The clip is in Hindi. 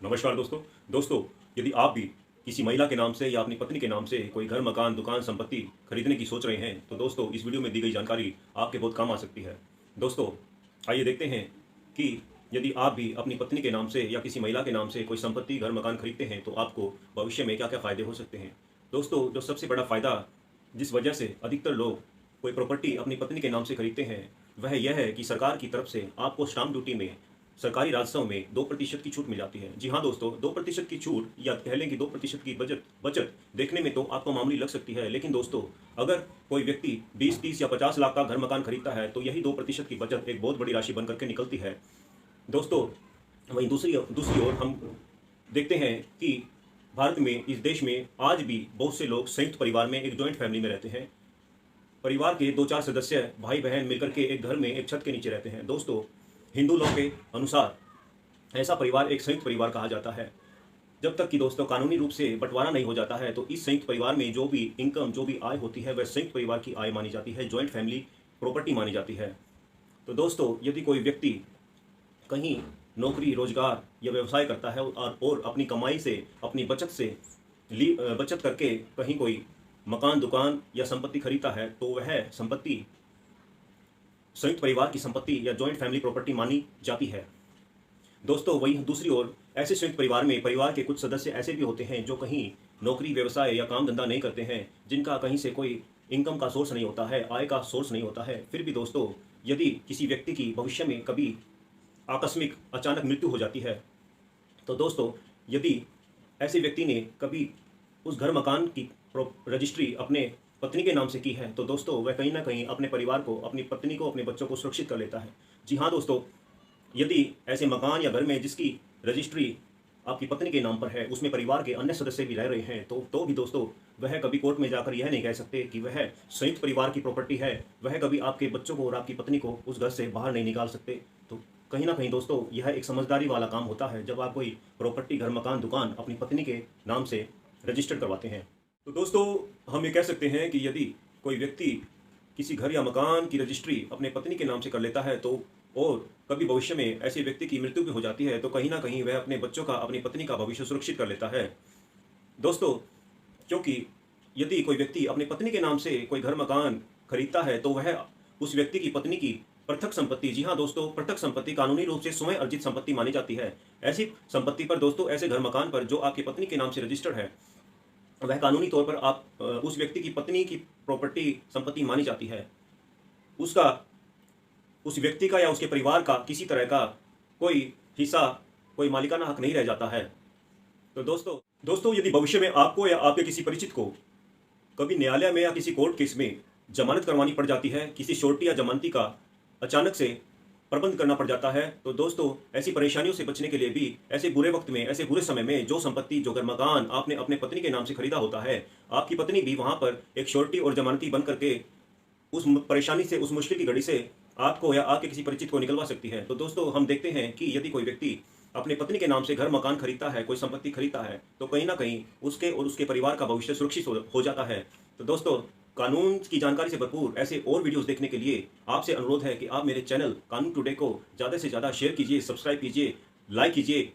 नमस्कार दोस्तों। दोस्तों, यदि आप भी किसी महिला के नाम से या अपनी पत्नी के नाम से कोई घर, मकान, दुकान, संपत्ति खरीदने की सोच रहे हैं तो दोस्तों इस वीडियो में दी गई जानकारी आपके बहुत काम आ सकती है। दोस्तों, आइए देखते हैं कि यदि आप भी अपनी पत्नी के नाम से या किसी महिला के नाम से कोई संपत्ति, घर, मकान खरीदते हैं तो आपको भविष्य में क्या क्या फ़ायदे हो सकते हैं। दोस्तों, जो सबसे बड़ा फ़ायदा जिस वजह से अधिकतर लोग कोई प्रॉपर्टी अपनी पत्नी के नाम से खरीदते हैं वह यह है कि सरकार की तरफ से आपको स्टाम्प ड्यूटी में सरकारी राजस्व में 2% की छूट मिल जाती है। जी हाँ दोस्तों, 2% की छूट या कह लें कि 2% की बचत देखने में तो आपको मामूली लग सकती है, लेकिन दोस्तों अगर कोई व्यक्ति 20, 30 या 50 लाख का घर, मकान खरीदता है तो यही 2% की बचत एक बहुत बड़ी राशि बन करके निकलती है। दोस्तों, वहीं दूसरी ओर हम देखते हैं कि भारत में, इस देश में आज भी बहुत से लोग संयुक्त परिवार में, एक जॉइंट फैमिली में रहते हैं। परिवार के 2-4 सदस्य, भाई बहन मिलकर के एक घर में, एक छत के नीचे रहते हैं। दोस्तों, हिंदू लॉ के अनुसार ऐसा परिवार एक संयुक्त परिवार कहा जाता है। जब तक कि दोस्तों कानूनी रूप से बंटवारा नहीं हो जाता है तो इस संयुक्त परिवार में जो भी इनकम, जो भी आय होती है वह संयुक्त परिवार की आय मानी जाती है, जॉइंट फैमिली प्रॉपर्टी मानी जाती है। तो दोस्तों, यदि कोई व्यक्ति कहीं नौकरी, रोजगार या व्यवसाय करता है और अपनी कमाई से, अपनी बचत से बचत करके कहीं कोई मकान, दुकान या संपत्ति खरीदता है तो वह संपत्ति संयुक्त परिवार की संपत्ति या जॉइंट फैमिली प्रॉपर्टी मानी जाती है। दोस्तों, वहीं दूसरी ओर ऐसे संयुक्त परिवार में परिवार के कुछ सदस्य ऐसे भी होते हैं जो कहीं नौकरी, व्यवसाय या काम धंधा नहीं करते हैं, जिनका कहीं से कोई इनकम का सोर्स नहीं होता है, आय का सोर्स नहीं होता है। फिर भी दोस्तों, यदि किसी व्यक्ति की भविष्य में कभी आकस्मिक, अचानक मृत्यु हो जाती है तो दोस्तों यदि ऐसे व्यक्ति ने कभी उस घर, मकान की रजिस्ट्री अपने पत्नी के नाम से की है तो दोस्तों वह कहीं ना कहीं अपने परिवार को, अपनी पत्नी को, अपने बच्चों को सुरक्षित कर लेता है। जी हाँ दोस्तों, यदि ऐसे मकान या घर में जिसकी रजिस्ट्री आपकी पत्नी के नाम पर है उसमें परिवार के अन्य सदस्य भी रह रहे हैं तो भी दोस्तों वह कभी कोर्ट में जाकर यह नहीं कह सकते कि वह संयुक्त परिवार की प्रॉपर्टी है। वह कभी आपके बच्चों को और आपकी पत्नी को उस घर से बाहर नहीं निकाल सकते। तो कहीं ना कहीं दोस्तों यह एक समझदारी वाला काम होता है जब आप कोई प्रॉपर्टी, घर, मकान, दुकान अपनी पत्नी के नाम से रजिस्टर करवाते हैं। तो दोस्तों, हम ये कह सकते हैं कि यदि कोई व्यक्ति किसी घर या मकान की रजिस्ट्री अपने पत्नी के नाम से कर लेता है तो और कभी भविष्य में ऐसे व्यक्ति की मृत्यु भी हो जाती है तो कहीं ना कहीं वह अपने बच्चों का, अपनी पत्नी का भविष्य सुरक्षित कर लेता है। दोस्तों, क्योंकि यदि कोई व्यक्ति अपनी पत्नी के नाम से कोई घर, मकान खरीदता है तो वह उस व्यक्ति की पत्नी की पृथक संपत्ति, जी हाँ दोस्तों, पृथक संपत्ति कानूनी रूप से स्वयं अर्जित संपत्ति मानी जाती है। ऐसी संपत्ति पर दोस्तों, ऐसे घर, मकान पर जो आपकी पत्नी के नाम से रजिस्टर्ड है वह कानूनी तौर पर आप उस व्यक्ति की पत्नी की प्रॉपर्टी, संपत्ति मानी जाती है। उसका, उस व्यक्ति का या उसके परिवार का किसी तरह का कोई हिस्सा, कोई मालिकाना हक नहीं रह जाता है। तो दोस्तों यदि भविष्य में आपको या आपके किसी परिचित को कभी न्यायालय में या किसी कोर्ट केस में जमानत करवानी पड़ जाती है, किसी श्योरिटी या जमानती का अचानक से प्रबंध करना पड़ जाता है, तो दोस्तों ऐसी परेशानियों से बचने के लिए भी, ऐसे बुरे वक्त में, ऐसे बुरे समय में जो संपत्ति, जो घर, मकान आपने अपने पत्नी के नाम से खरीदा होता है, आपकी पत्नी भी वहां पर एक श्योरिटी और जमानती बन करके उस परेशानी से, उस मुश्किल की घड़ी से आपको या आपके किसी परिचित को निकलवा सकती है। तो दोस्तों, हम देखते हैं कि यदि कोई व्यक्ति अपने पत्नी के नाम से घर, मकान खरीदता है, कोई संपत्ति खरीदता है तो कहीं ना कहीं उसके और उसके परिवार का भविष्य सुरक्षित हो जाता है। तो दोस्तों, कानून की जानकारी से भरपूर ऐसे और वीडियोस देखने के लिए आपसे अनुरोध है कि आप मेरे चैनल कानून टुडे को ज़्यादा से ज़्यादा शेयर कीजिए, सब्सक्राइब कीजिए, लाइक कीजिए